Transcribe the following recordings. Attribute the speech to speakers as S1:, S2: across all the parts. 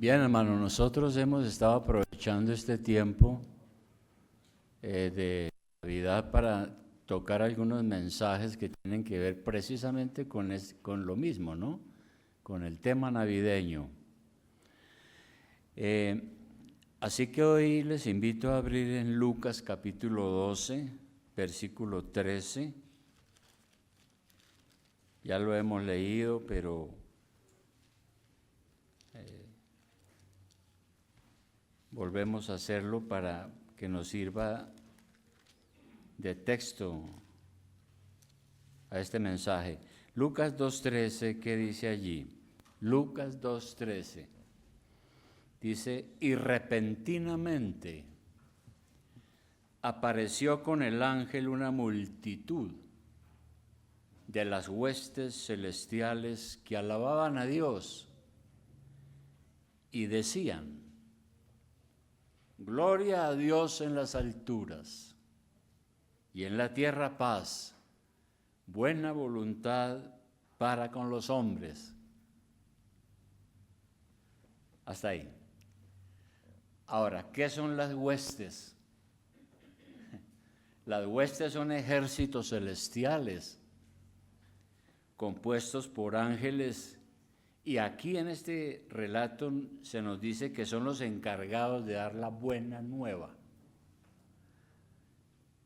S1: Bien, hermano, nosotros hemos estado aprovechando este tiempo de Navidad para tocar algunos mensajes que tienen que ver precisamente con lo mismo, ¿no? Con el tema navideño. Así que hoy les invito a abrir en Lucas capítulo 12, versículo 13. Ya lo hemos leído, pero volvemos a hacerlo para que nos sirva de texto a este mensaje. Lucas 2.13, ¿qué dice allí? Lucas 2.13 dice: y repentinamente apareció con el ángel una multitud de las huestes celestiales que alababan a Dios y decían: gloria a Dios en las alturas y en la tierra paz, buena voluntad para con los hombres. Hasta ahí. Ahora, ¿qué son las huestes? Las huestes son ejércitos celestiales compuestos por ángeles, y aquí en este relato se nos dice que son los encargados de dar la buena nueva.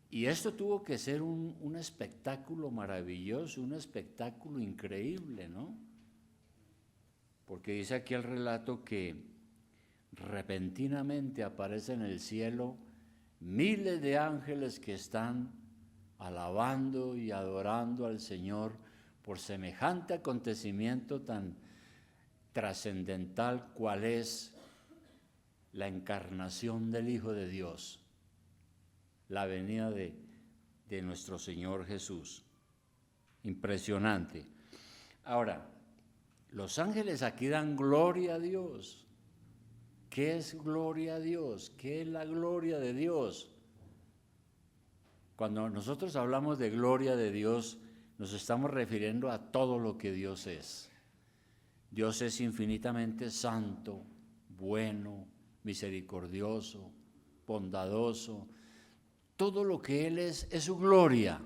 S1: Y esto tuvo que ser un espectáculo maravilloso, un espectáculo increíble, ¿no? Porque dice aquí el relato que repentinamente aparecen en el cielo miles de ángeles que están alabando y adorando al Señor por semejante acontecimiento tan trascendental cual es la encarnación del Hijo de Dios, la venida de nuestro Señor Jesús. Impresionante. Ahora, los ángeles aquí dan gloria a Dios. ¿Qué es gloria a Dios? ¿Qué es la gloria de Dios? Cuando nosotros hablamos de gloria de Dios, nos estamos refiriendo a todo lo que Dios es. Dios es infinitamente santo, bueno, misericordioso, bondadoso. Todo lo que Él es su gloria.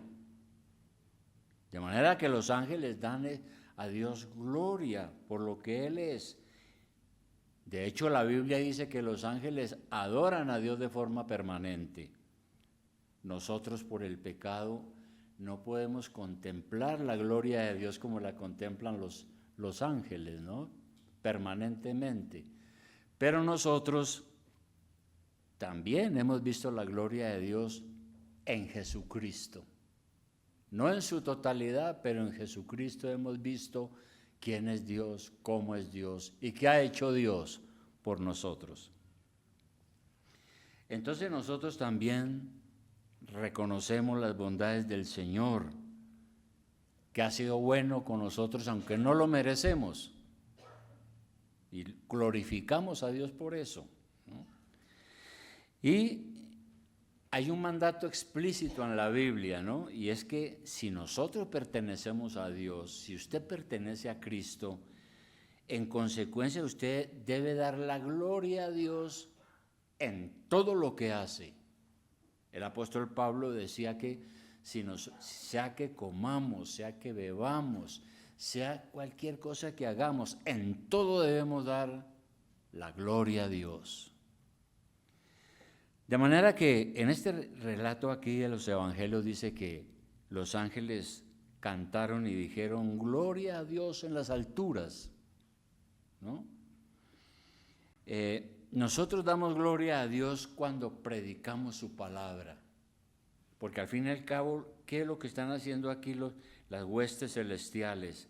S1: De manera que los ángeles dan a Dios gloria por lo que Él es. De hecho, la Biblia dice que los ángeles adoran a Dios de forma permanente. Nosotros, por el pecado, no podemos contemplar la gloria de Dios como la contemplan los ángeles, ¿no? Permanentemente. Pero nosotros también hemos visto la gloria de Dios en Jesucristo. No en su totalidad, pero en Jesucristo hemos visto quién es Dios, cómo es Dios y qué ha hecho Dios por nosotros. Entonces nosotros también reconocemos las bondades del Señor, que ha sido bueno con nosotros aunque no lo merecemos, y glorificamos a Dios por eso, ¿no? Y hay un mandato explícito en la Biblia, ¿no? Y es que si nosotros pertenecemos a Dios, si usted pertenece a Cristo, en consecuencia usted debe dar la gloria a Dios en todo lo que hace. El apóstol Pablo decía que sea que comamos, sea que bebamos, sea cualquier cosa que hagamos, en todo debemos dar la gloria a Dios. De manera que en este relato aquí de los evangelios dice que los ángeles cantaron y dijeron gloria a Dios en las alturas, ¿no? Nosotros damos gloria a Dios cuando predicamos su palabra, porque al fin y al cabo, ¿qué es lo que están haciendo aquí las huestes celestiales?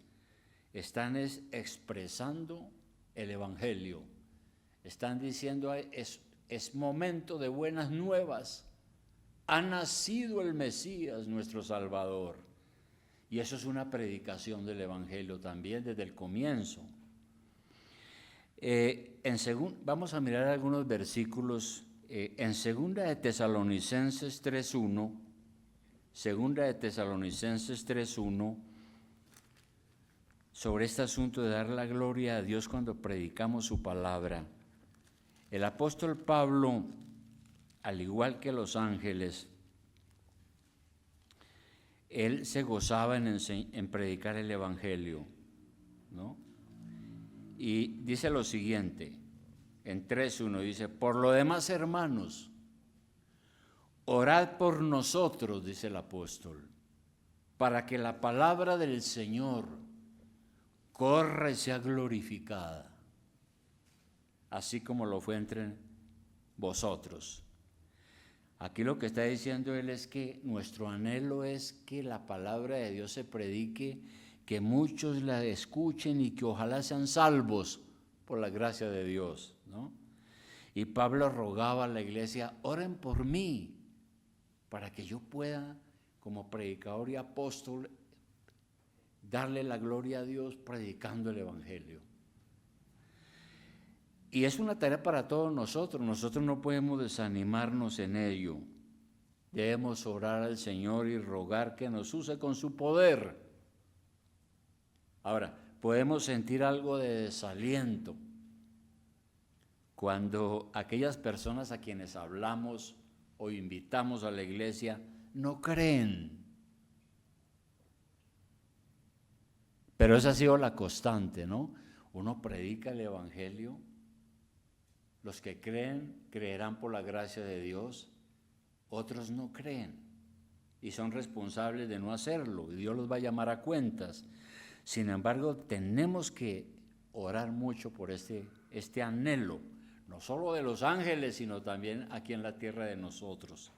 S1: Están expresando el evangelio, están diciendo es momento de buenas nuevas. Ha nacido el Mesías, nuestro Salvador. Y eso es una predicación del Evangelio también desde el comienzo. Vamos a mirar algunos versículos. En 2 de Tesalonicenses 3.1, 2 de Tesalonicenses 3.1, sobre este asunto de dar la gloria a Dios cuando predicamos su palabra. El apóstol Pablo, al igual que los ángeles, él se gozaba en predicar el evangelio, ¿no? Y dice lo siguiente, en 3:1 dice: por lo demás, hermanos, orad por nosotros, dice el apóstol, para que la palabra del Señor corra y sea glorificada, así como lo fue entre vosotros. Aquí lo que está diciendo él es que nuestro anhelo es que la palabra de Dios se predique, que muchos la escuchen y que ojalá sean salvos por la gracia de Dios, ¿no? Y Pablo rogaba a la iglesia: oren por mí, para que yo pueda, como predicador y apóstol, darle la gloria a Dios predicando el evangelio. Y es una tarea para todos nosotros. Nosotros no podemos desanimarnos en ello. Debemos orar al Señor y rogar que nos use con su poder. Ahora, podemos sentir algo de desaliento cuando aquellas personas a quienes hablamos o invitamos a la iglesia no creen. Pero esa ha sido la constante, ¿no? Uno predica el evangelio. Los que creen, creerán por la gracia de Dios. Otros no creen y son responsables de no hacerlo, y Dios los va a llamar a cuentas. Sin embargo, tenemos que orar mucho por este anhelo, no solo de los ángeles, sino también aquí en la tierra de nosotros.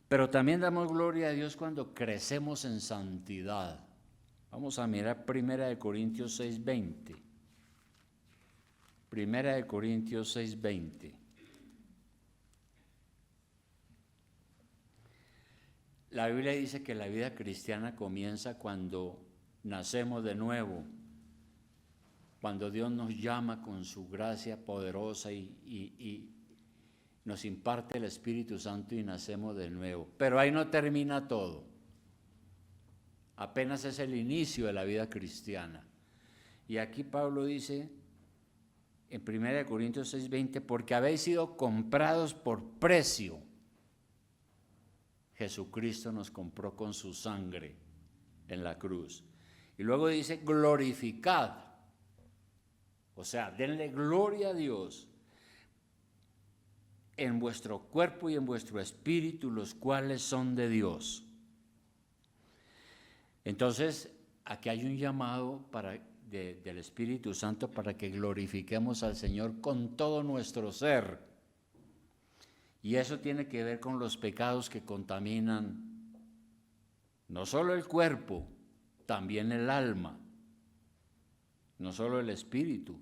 S1: Pero también damos gloria a Dios cuando crecemos en santidad. Vamos a mirar 1 Corintios 6:20. 1 Corintios 6:20. La Biblia dice que la vida cristiana comienza cuando nacemos de nuevo, cuando Dios nos llama con su gracia poderosa y nos imparte el Espíritu Santo y nacemos de nuevo. Pero ahí no termina todo. Apenas es el inicio de la vida cristiana. Y aquí Pablo dice en 1 Corintios 6:20: porque habéis sido comprados por precio. Jesucristo nos compró con su sangre en la cruz. Y luego dice: glorificad. O sea, denle gloria a Dios en vuestro cuerpo y en vuestro espíritu, los cuales son de Dios. Entonces, aquí hay un llamado del Espíritu Santo para que glorifiquemos al Señor con todo nuestro ser. Y eso tiene que ver con los pecados que contaminan no solo el cuerpo, también el alma. No solo el espíritu,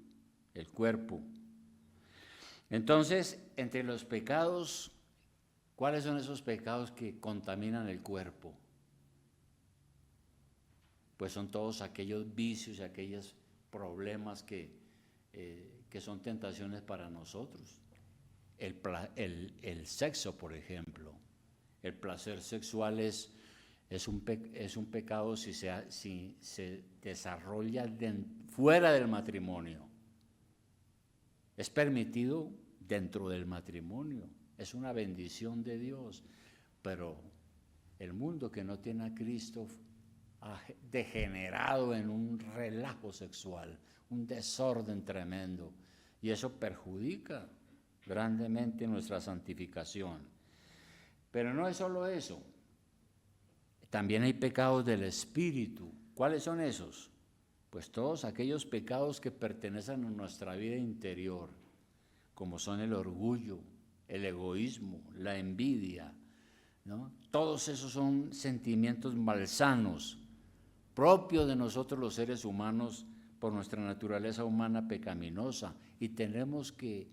S1: el cuerpo. Entonces, entre los pecados, ¿cuáles son esos pecados que contaminan el cuerpo? Pues son todos aquellos vicios y aquellos problemas que son tentaciones para nosotros. El sexo, por ejemplo. El placer sexual es un pecado si se desarrolla fuera del matrimonio. Es permitido dentro del matrimonio. Es una bendición de Dios. Pero el mundo que no tiene a Cristo ha degenerado en un relajo sexual, un desorden tremendo, y eso perjudica grandemente nuestra santificación. Pero no es solo eso, también hay pecados del espíritu. ¿Cuáles son esos? Pues todos aquellos pecados que pertenecen a nuestra vida interior, como son el orgullo, el egoísmo, la envidia, ¿no? Todos esos son sentimientos malsanos, propio de nosotros los seres humanos por nuestra naturaleza humana pecaminosa, y tenemos que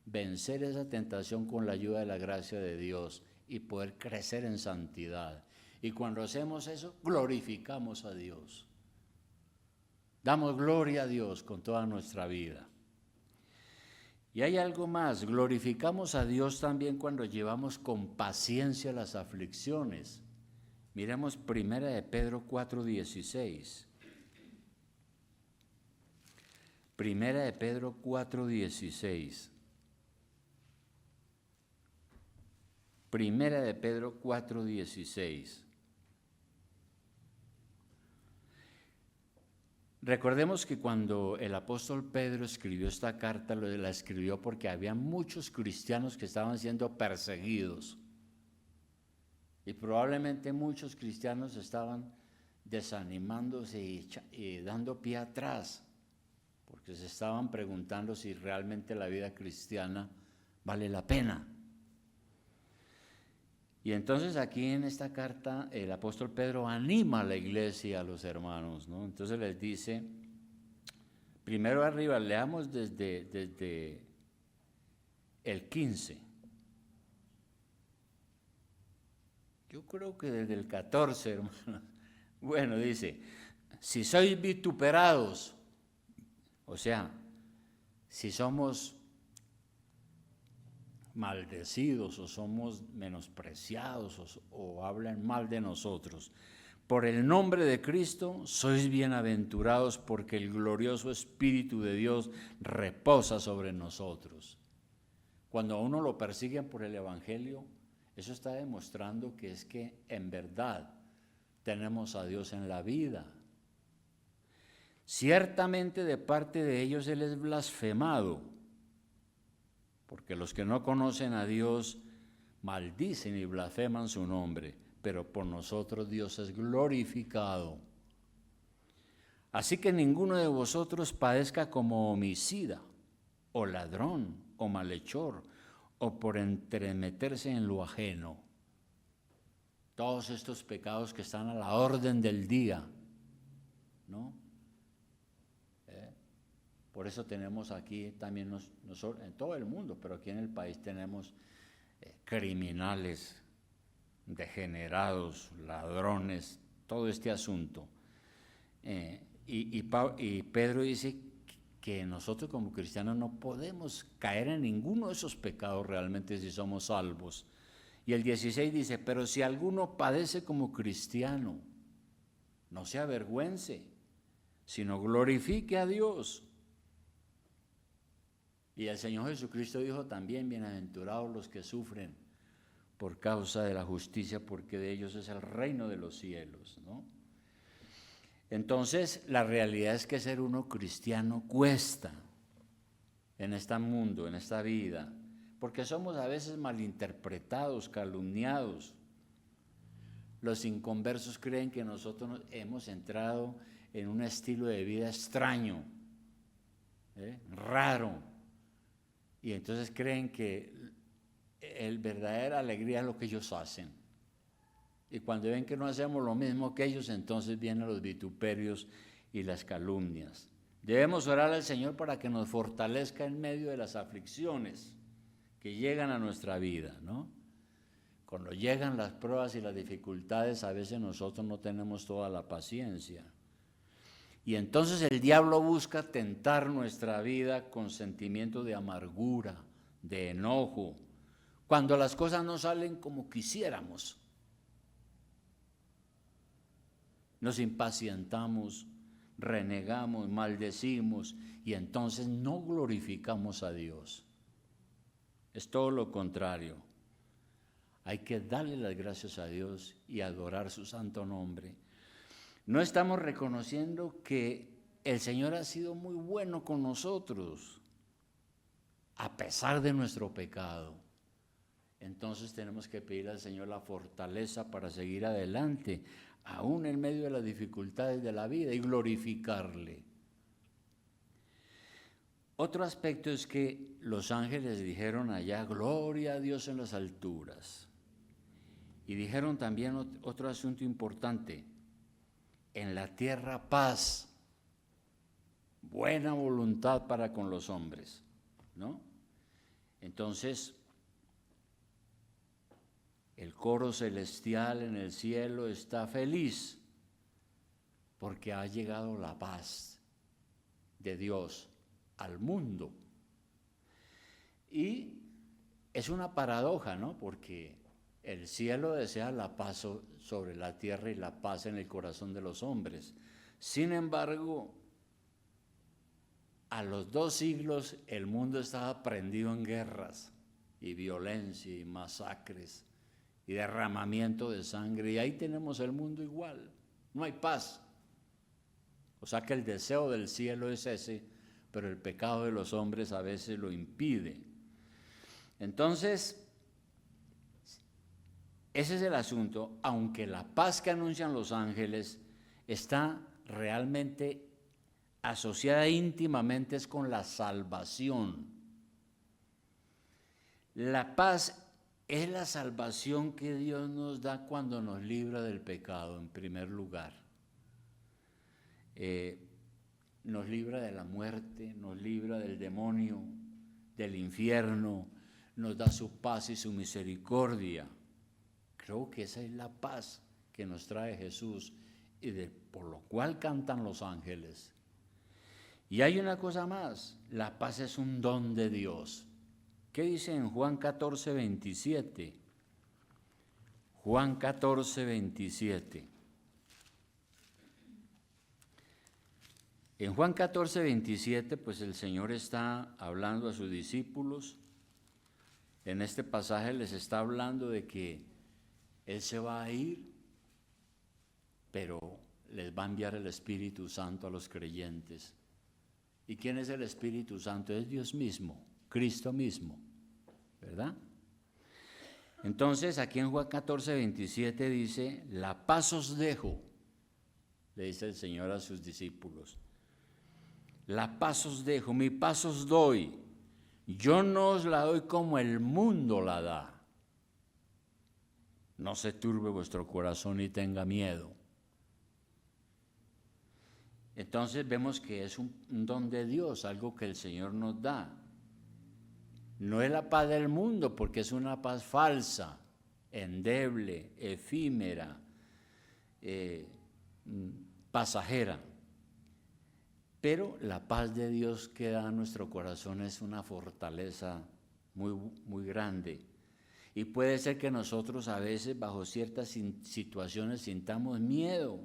S1: vencer esa tentación con la ayuda de la gracia de Dios y poder crecer en santidad. Y cuando hacemos eso, glorificamos a Dios. Damos gloria a Dios con toda nuestra vida. Y hay algo más: glorificamos a Dios también cuando llevamos con paciencia las aflicciones. Miremos 1 Pedro 4:16. Primera de Pedro 4:16. Primera de Pedro 4:16. Recordemos que cuando el apóstol Pedro escribió esta carta, la escribió porque había muchos cristianos que estaban siendo perseguidos. Y probablemente muchos cristianos estaban desanimándose y dando pie atrás, porque se estaban preguntando si realmente la vida cristiana vale la pena. Y entonces aquí en esta carta el apóstol Pedro anima a la iglesia, a los hermanos, ¿no? Entonces les dice, primero arriba, leamos desde el 15. Yo creo que desde el 14, hermanos. Bueno, dice, si sois vituperados, o sea, si somos maldecidos o somos menospreciados o hablan mal de nosotros, por el nombre de Cristo sois bienaventurados porque el glorioso Espíritu de Dios reposa sobre nosotros. Cuando a uno lo persiguen por el Evangelio, eso está demostrando que es que en verdad tenemos a Dios en la vida. Ciertamente de parte de ellos Él es blasfemado, porque los que no conocen a Dios maldicen y blasfeman su nombre, pero por nosotros Dios es glorificado. Así que ninguno de vosotros padezca como homicida, o ladrón, o malhechor, o por entremeterse en lo ajeno. Todos estos pecados que están a la orden del día, ¿no? Por eso tenemos aquí también, en todo el mundo, pero aquí en el país tenemos criminales, degenerados, ladrones, todo este asunto. Y Pedro dice que nosotros como cristianos no podemos caer en ninguno de esos pecados realmente si somos salvos. Y el 16 dice, pero si alguno padece como cristiano, no se avergüence, sino glorifique a Dios. Y el Señor Jesucristo dijo también, bienaventurados los que sufren por causa de la justicia, porque de ellos es el reino de los cielos, ¿no? Entonces, la realidad es que ser uno cristiano cuesta en este mundo, en esta vida, porque somos a veces malinterpretados, calumniados. Los inconversos creen que nosotros hemos entrado en un estilo de vida extraño, raro. Y entonces creen que el verdadera alegría es lo que ellos hacen. Y cuando ven que no hacemos lo mismo que ellos, entonces vienen los vituperios y las calumnias. Debemos orar al Señor para que nos fortalezca en medio de las aflicciones que llegan a nuestra vida, ¿no? Cuando llegan las pruebas y las dificultades, a veces nosotros no tenemos toda la paciencia. Y entonces el diablo busca tentar nuestra vida con sentimientos de amargura, de enojo, cuando las cosas no salen como quisiéramos. Nos impacientamos, renegamos, maldecimos y entonces no glorificamos a Dios. Es todo lo contrario. Hay que darle las gracias a Dios y adorar su santo nombre. No estamos reconociendo que el Señor ha sido muy bueno con nosotros, a pesar de nuestro pecado. Entonces tenemos que pedir al Señor la fortaleza para seguir adelante, aún en medio de las dificultades de la vida, y glorificarle. Otro aspecto es que los ángeles dijeron allá, gloria a Dios en las alturas. Y dijeron también otro asunto importante, en la tierra paz, buena voluntad para con los hombres, ¿no? Entonces, el coro celestial en el cielo está feliz porque ha llegado la paz de Dios al mundo. Y es una paradoja, ¿no? Porque el cielo desea la paz sobre la tierra y la paz en el corazón de los hombres. Sin embargo, a los 2 siglos el mundo estaba prendido en guerras y violencia y masacres y derramamiento de sangre, y ahí tenemos el mundo igual, no hay paz. O sea que el deseo del cielo es ese, pero el pecado de los hombres a veces lo impide. Entonces, ese es el asunto, aunque la paz que anuncian los ángeles está realmente asociada íntimamente es con la salvación. La paz es la salvación que Dios nos da cuando nos libra del pecado, en primer lugar. Nos libra de la muerte, nos libra del demonio, del infierno, nos da su paz y su misericordia. Creo que esa es la paz que nos trae Jesús y por lo cual cantan los ángeles. Y hay una cosa más, la paz es un don de Dios. ¿Qué dice en Juan 14, 27? Juan 14, 27. En Juan 14, 27, pues el Señor está hablando a sus discípulos. En este pasaje les está hablando de que Él se va a ir, pero les va a enviar el Espíritu Santo a los creyentes. ¿Y quién es el Espíritu Santo? Es Dios mismo, Cristo mismo, ¿verdad? Entonces, aquí en Juan 14, 27 dice, la paz os dejo, le dice el Señor a sus discípulos. La paz os dejo, mi paz os doy. Yo no os la doy como el mundo la da. No se turbe vuestro corazón ni tenga miedo. Entonces vemos que es un don de Dios, algo que el Señor nos da. No es la paz del mundo, porque es una paz falsa, endeble, efímera, pasajera. Pero la paz de Dios que da a nuestro corazón es una fortaleza muy, muy grande. Y puede ser que nosotros a veces bajo ciertas situaciones sintamos miedo.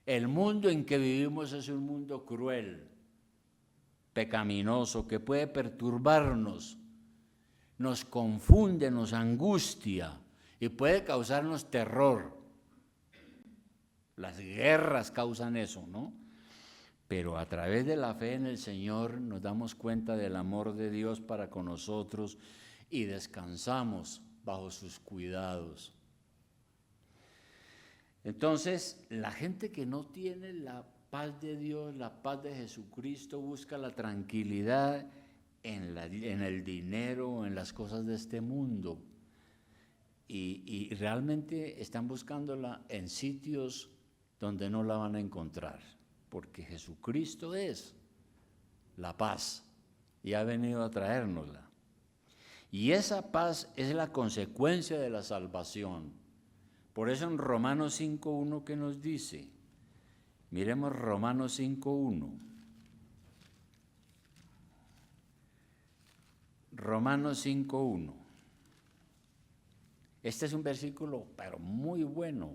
S1: El mundo en que vivimos es un mundo cruel, pecaminoso, que puede perturbarnos, nos confunde, nos angustia y puede causarnos terror. Las guerras causan eso, ¿no? Pero a través de la fe en el Señor nos damos cuenta del amor de Dios para con nosotros y descansamos bajo sus cuidados. Entonces, la gente que no tiene la paz de Dios, la paz de Jesucristo, busca la tranquilidad en el dinero, en las cosas de este mundo. Y realmente están buscándola en sitios donde no la van a encontrar, porque Jesucristo es la paz y ha venido a traérnosla. Y esa paz es la consecuencia de la salvación. Por eso en Romanos 5.1, ¿qué nos dice? Miremos Romanos 5.1. Romanos 5.1. Este es un versículo, pero muy bueno,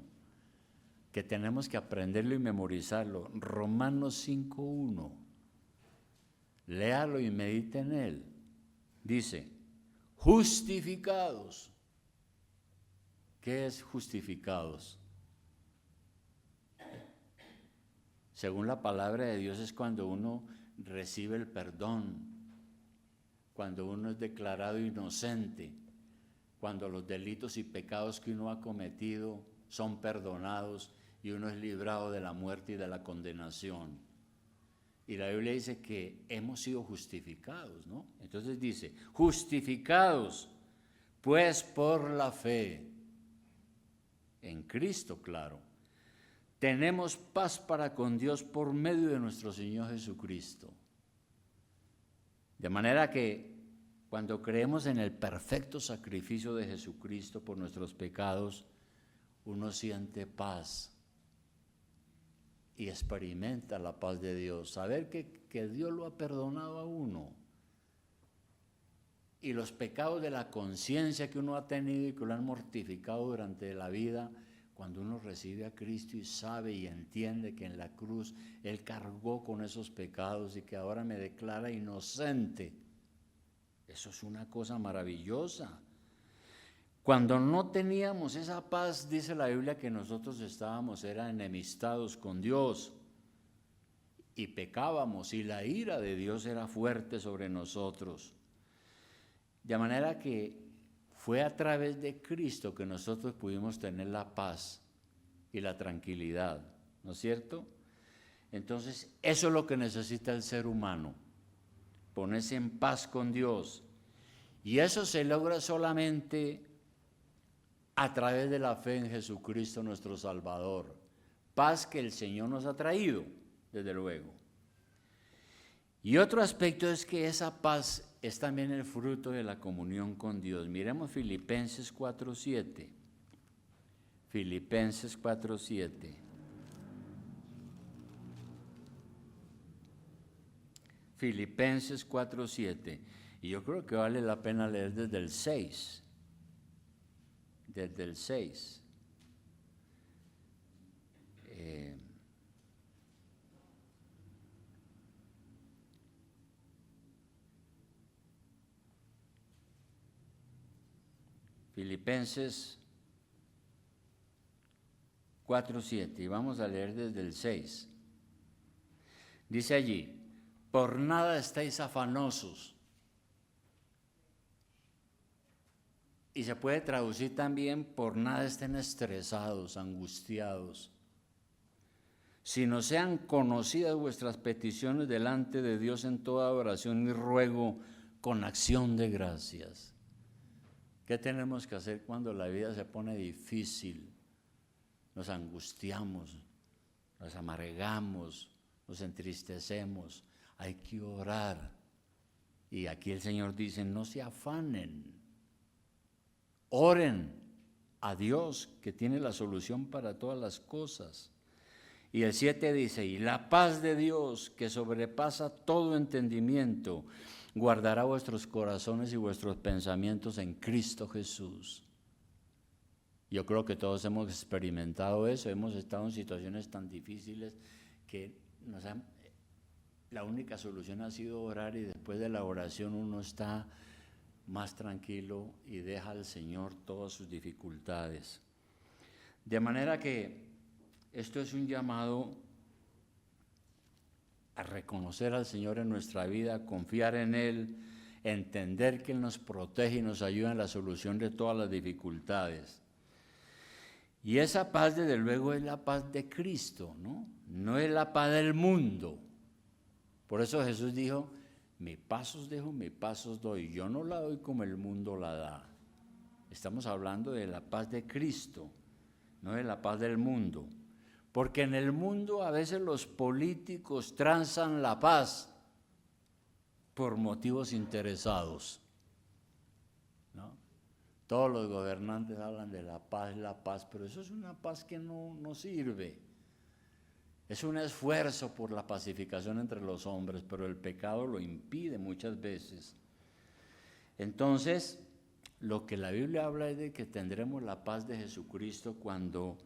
S1: que tenemos que aprenderlo y memorizarlo. Romanos 5.1. Léalo y medite en él. Dice, justificados. ¿Qué es justificados? Según la palabra de Dios es cuando uno recibe el perdón, cuando uno es declarado inocente, cuando los delitos y pecados que uno ha cometido son perdonados y uno es librado de la muerte y de la condenación. Y la Biblia dice que hemos sido justificados, ¿no? Entonces dice, justificados, pues por la fe en Cristo, claro, tenemos paz para con Dios por medio de nuestro Señor Jesucristo. De manera que cuando creemos en el perfecto sacrificio de Jesucristo por nuestros pecados, uno siente paz y experimenta la paz de Dios. Saber que Dios lo ha perdonado a uno. Y los pecados de la conciencia que uno ha tenido y que lo han mortificado durante la vida, cuando uno recibe a Cristo y sabe y entiende que en la cruz Él cargó con esos pecados y que ahora me declara inocente. Eso es una cosa maravillosa. Cuando no teníamos esa paz, dice la Biblia que nosotros era enemistados con Dios y pecábamos y la ira de Dios era fuerte sobre nosotros. De manera que fue a través de Cristo que nosotros pudimos tener la paz y la tranquilidad, ¿no es cierto? Entonces, eso es lo que necesita el ser humano, ponerse en paz con Dios. Y eso se logra solamente a través de la fe en Jesucristo nuestro Salvador. Paz que el Señor nos ha traído, desde luego. Y otro aspecto es que esa paz es también el fruto de la comunión con Dios. Miremos Filipenses 4:7. Filipenses 4:7. Filipenses 4:7. Y yo creo que vale la pena leer desde el 6. Desde el 6. Filipenses 4:7, y vamos a leer desde el 6. Dice allí: por nada estáis afanosos. Y se puede traducir también: por nada estén estresados, angustiados, sino sean conocidas vuestras peticiones delante de Dios en toda oración y ruego con acción de gracias. ¿Qué tenemos que hacer cuando la vida se pone difícil? Nos angustiamos, nos amargamos, nos entristecemos. Hay que orar. Y aquí el Señor dice: no se afanen. Oren a Dios, que tiene la solución para todas las cosas. Y el 7 dice: y la paz de Dios, que sobrepasa todo entendimiento, guardará vuestros corazones y vuestros pensamientos en Cristo Jesús. Yo creo que todos hemos experimentado eso, hemos estado en situaciones tan difíciles que la única solución ha sido orar, y después de la oración uno está más tranquilo y deja al Señor todas sus dificultades. De manera que esto es un llamado a reconocer al Señor en nuestra vida, a confiar en Él, entender que Él nos protege y nos ayuda en la solución de todas las dificultades. Y esa paz, desde luego, es la paz de Cristo, ¿no? No es la paz del mundo. Por eso Jesús dijo: mi paz os dejo, mi paz os doy. Yo no la doy como el mundo la da. Estamos hablando de la paz de Cristo, no de la paz del mundo. Porque en el mundo a veces los políticos transan la paz por motivos interesados, ¿no? Todos los gobernantes hablan de la paz, pero eso es una paz que no sirve. Es un esfuerzo por la pacificación entre los hombres, pero el pecado lo impide muchas veces. Entonces, lo que la Biblia habla es de que tendremos la paz de Jesucristo cuando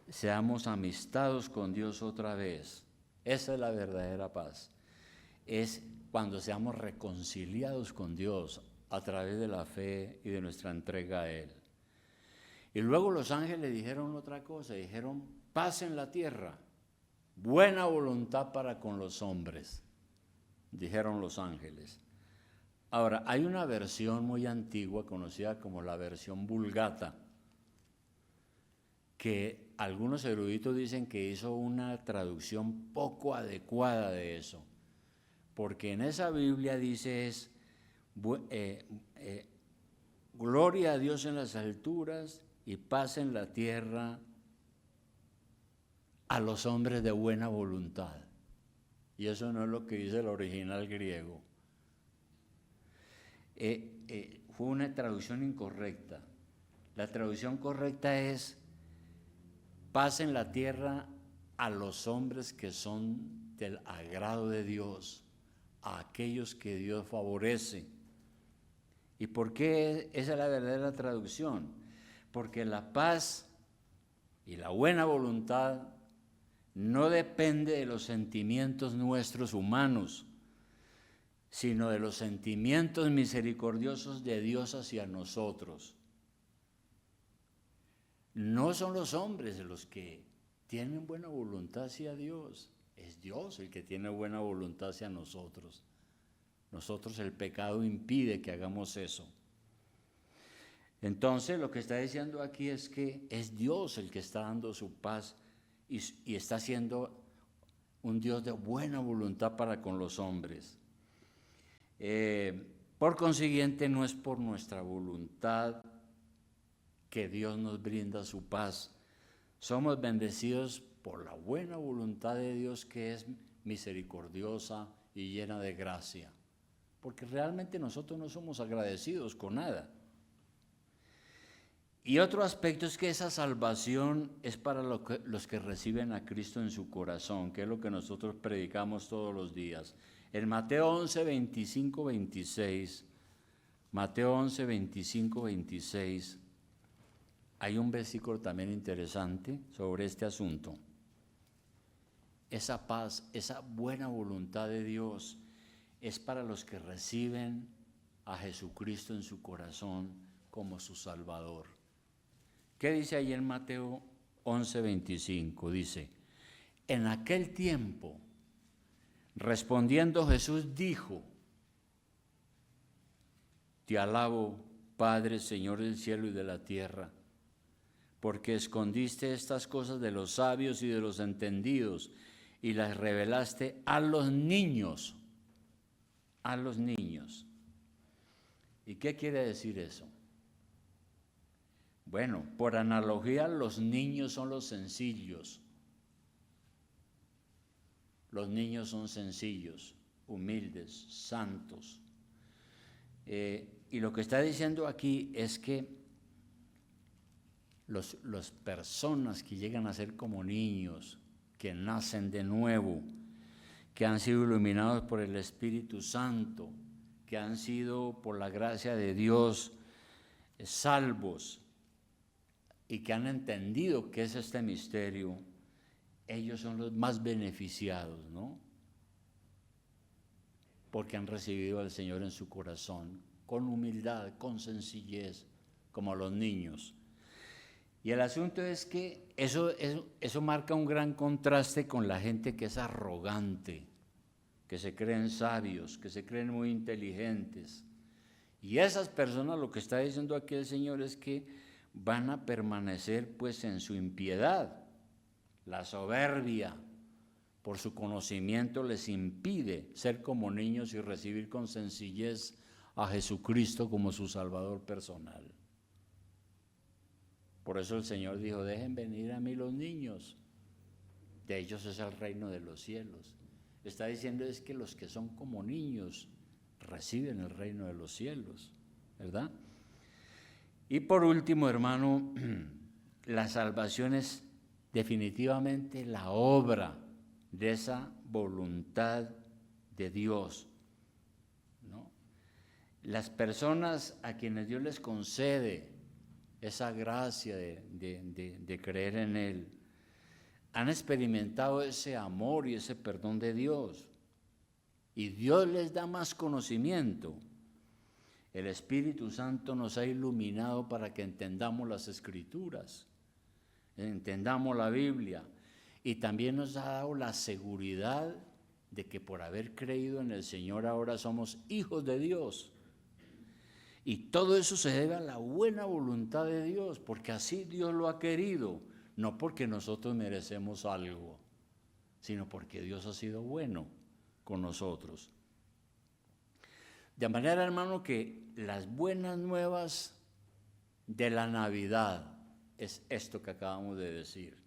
S1: seamos amistados con Dios otra vez. Esa es la verdadera paz. Es cuando seamos reconciliados con Dios a través de la fe y de nuestra entrega a Él. Y luego los ángeles dijeron otra cosa, dijeron: paz en la tierra, buena voluntad para con los hombres, dijeron los ángeles. Ahora, hay una versión muy antigua conocida como la versión Vulgata, que algunos eruditos dicen que hizo una traducción poco adecuada de eso, porque en esa Biblia dice gloria a Dios en las alturas y paz en la tierra a los hombres de buena voluntad. Y eso no es lo que dice el original griego. Fue una traducción incorrecta. La traducción correcta es: paz en la tierra a los hombres que son del agrado de Dios, a aquellos que Dios favorece. ¿Y por qué esa es la verdadera traducción? Porque la paz Y la buena voluntad no depende de los sentimientos nuestros humanos, sino de los sentimientos misericordiosos de Dios hacia nosotros. No son los hombres los que tienen buena voluntad hacia Dios, es Dios el que tiene buena voluntad hacia nosotros. Nosotros, el pecado impide que hagamos eso. Entonces lo que está diciendo aquí es que es Dios el que está dando su paz y está siendo un Dios de buena voluntad para con los hombres. Por consiguiente, no es por nuestra voluntad que Dios nos brinda su paz. Somos bendecidos por la buena voluntad de Dios, que es misericordiosa y llena de gracia. Porque realmente nosotros no somos agradecidos con nada. Y otro aspecto es que esa salvación es para los que reciben a Cristo en su corazón, que es lo que nosotros predicamos todos los días. En Mateo 11, 25, 26, Mateo 11, 25, 26, hay un versículo también interesante sobre este asunto. Esa paz, esa buena voluntad de Dios es para los que reciben a Jesucristo en su corazón como su Salvador. ¿Qué dice ahí en Mateo 11, 25? Dice, en aquel tiempo, respondiendo Jesús dijo, te alabo, Padre, Señor del cielo y de la tierra, porque escondiste estas cosas de los sabios y de los entendidos y las revelaste a los niños. A los niños. ¿Y qué quiere decir eso? Bueno, por analogía, los niños son los sencillos. Los niños son sencillos, humildes, santos. Y lo que está diciendo aquí es que las personas que llegan a ser como niños, que nacen de nuevo, que han sido iluminados por el Espíritu Santo, que han sido por la gracia de Dios salvos y que han entendido qué es este misterio, ellos son los más beneficiados, ¿no? Porque han recibido al Señor en su corazón, con humildad, con sencillez, como los niños. Y el asunto es que eso marca un gran contraste con la gente que es arrogante, que se creen sabios, que se creen muy inteligentes. Y esas personas, lo que está diciendo aquí el Señor es que van a permanecer pues en su impiedad. La soberbia por su conocimiento les impide ser como niños y recibir con sencillez a Jesucristo como su Salvador personal. Por eso el Señor dijo, dejen venir a mí los niños, de ellos es el reino de los cielos. Está diciendo es que los que son como niños reciben el reino de los cielos, ¿verdad? Y por último, hermano, la salvación es definitivamente la obra de esa voluntad de Dios, ¿no? Las personas a quienes Dios les concede esa gracia de creer en Él, han experimentado ese amor y ese perdón de Dios. Y Dios les da más conocimiento. El Espíritu Santo nos ha iluminado para que entendamos las Escrituras, entendamos la Biblia. Y también nos ha dado la seguridad de que por haber creído en el Señor ahora somos hijos de Dios. Y todo eso se debe a la buena voluntad de Dios, porque así Dios lo ha querido, no porque nosotros merecemos algo, sino porque Dios ha sido bueno con nosotros. De manera, hermano, que las buenas nuevas de la Navidad es esto que acabamos de decir.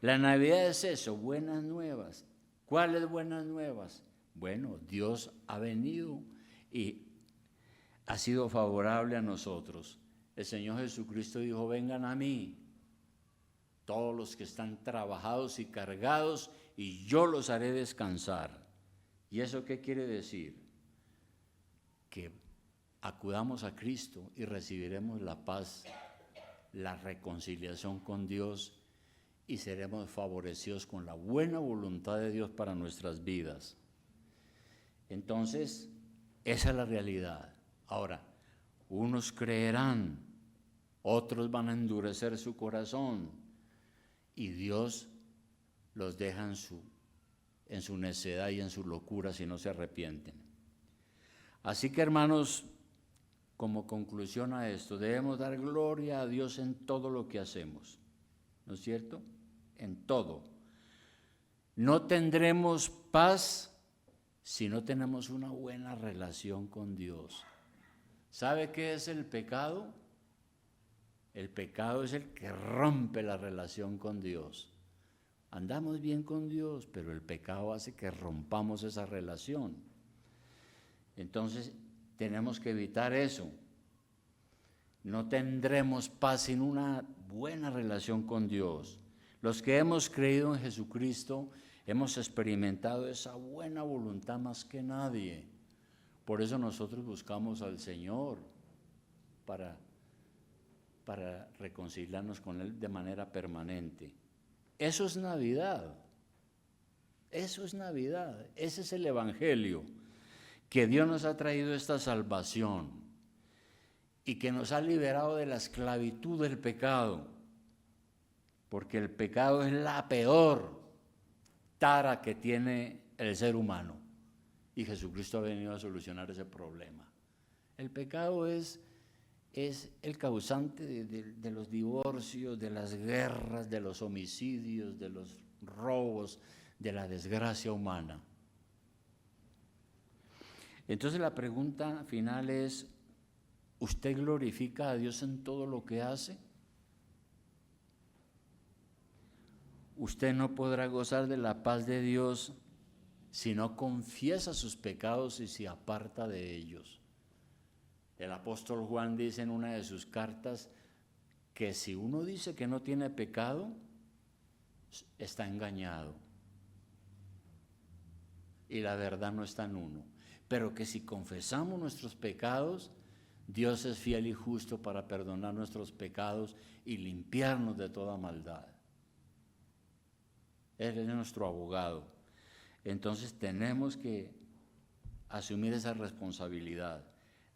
S1: La Navidad es eso, buenas nuevas. ¿Cuáles buenas nuevas? Bueno, Dios ha venido y ha sido favorable a nosotros. El Señor Jesucristo dijo, vengan a mí, todos los que están trabajados y cargados, y yo los haré descansar. ¿Y eso qué quiere decir? Que acudamos a Cristo y recibiremos la paz, la reconciliación con Dios y seremos favorecidos con la buena voluntad de Dios para nuestras vidas. Entonces, esa es la realidad. Ahora, unos creerán, otros van a endurecer su corazón y Dios los deja en su necedad y en su locura si no se arrepienten. Así que, hermanos, como conclusión a esto, debemos dar gloria a Dios en todo lo que hacemos, ¿no es cierto? En todo. No tendremos paz si no tenemos una buena relación con Dios. ¿Sabe qué es el pecado? El pecado es el que rompe la relación con Dios. Andamos bien con Dios, pero el pecado hace que rompamos esa relación. Entonces, tenemos que evitar eso. No tendremos paz sin una buena relación con Dios. Los que hemos creído en Jesucristo hemos experimentado esa buena voluntad más que nadie. Por eso nosotros buscamos al Señor para reconciliarnos con Él de manera permanente. Eso es Navidad. Eso es Navidad. Ese es el Evangelio. Que Dios nos ha traído esta salvación y que nos ha liberado de la esclavitud del pecado. Porque el pecado es la peor tara que tiene el ser humano. Y Jesucristo ha venido a solucionar ese problema. El pecado es el causante de los divorcios, de las guerras, de los homicidios, de los robos, de la desgracia humana. Entonces la pregunta final es, ¿usted glorifica a Dios en todo lo que hace? Usted no podrá gozar de la paz de Dios si no confiesa sus pecados y se aparta de ellos. El apóstol Juan dice en una de sus cartas que si uno dice que no tiene pecado, está engañado. Y la verdad no está en uno. Pero que si confesamos nuestros pecados, Dios es fiel y justo para perdonar nuestros pecados y limpiarnos de toda maldad. Él es nuestro abogado. Entonces tenemos que asumir esa responsabilidad.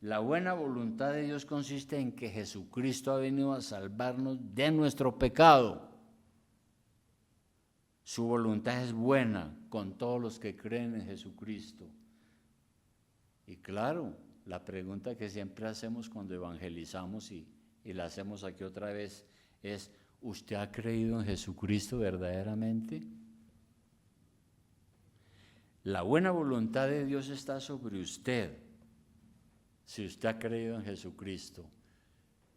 S1: La buena voluntad de Dios consiste en que Jesucristo ha venido a salvarnos de nuestro pecado. Su voluntad es buena con todos los que creen en Jesucristo. Y claro, la pregunta que siempre hacemos cuando evangelizamos y la hacemos aquí otra vez es, ¿usted ha creído en Jesucristo verdaderamente? La buena voluntad de Dios está sobre usted, si usted ha creído en Jesucristo.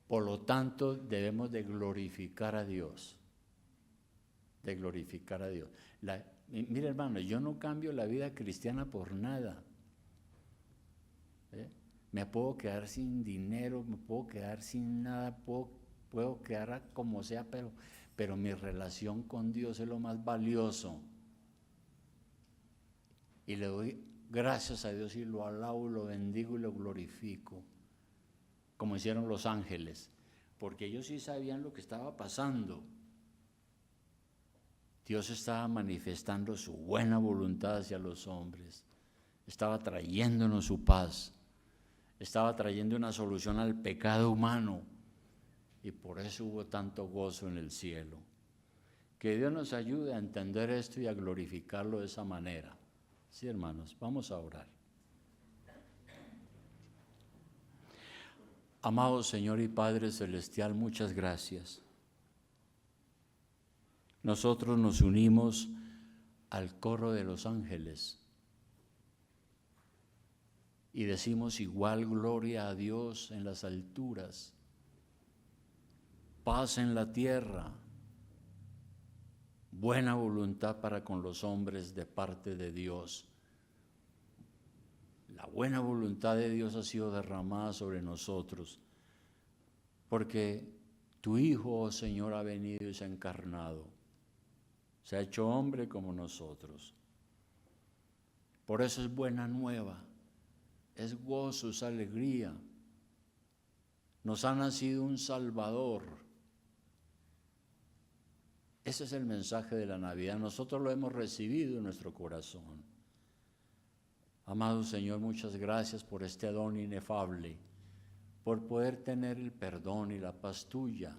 S1: Por lo tanto, debemos de glorificar a Dios. De glorificar a Dios. Mire, hermano, yo no cambio la vida cristiana por nada. Me puedo quedar sin dinero, me puedo quedar sin nada, puedo quedar como sea, pero mi relación con Dios es lo más valioso. Y le doy gracias a Dios y lo alabo, lo bendigo y lo glorifico, como hicieron los ángeles, porque ellos sí sabían lo que estaba pasando. Dios estaba manifestando su buena voluntad hacia los hombres, estaba trayéndonos su paz, estaba trayendo una solución al pecado humano y por eso hubo tanto gozo en el cielo. Que Dios nos ayude a entender esto y a glorificarlo de esa manera. Sí, hermanos, vamos a orar. Amado Señor y Padre Celestial, muchas gracias. Nosotros nos unimos al coro de los ángeles y decimos igual gloria a Dios en las alturas, paz en la tierra, buena voluntad para con los hombres de parte de Dios. La buena voluntad de Dios ha sido derramada sobre nosotros, porque tu Hijo, oh Señor, ha venido y se ha encarnado, se ha hecho hombre como nosotros. Por eso es buena nueva, es gozo, es alegría. Nos ha nacido un Salvador. Ese es el mensaje de la Navidad. Nosotros lo hemos recibido en nuestro corazón. Amado Señor, muchas gracias por este don inefable, por poder tener el perdón y la paz tuya,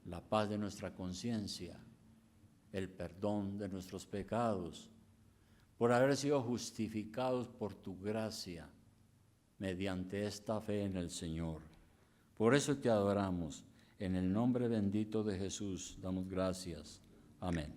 S1: la paz de nuestra conciencia, el perdón de nuestros pecados, por haber sido justificados por tu gracia mediante esta fe en el Señor. Por eso te adoramos. En el nombre bendito de Jesús damos gracias. Amén.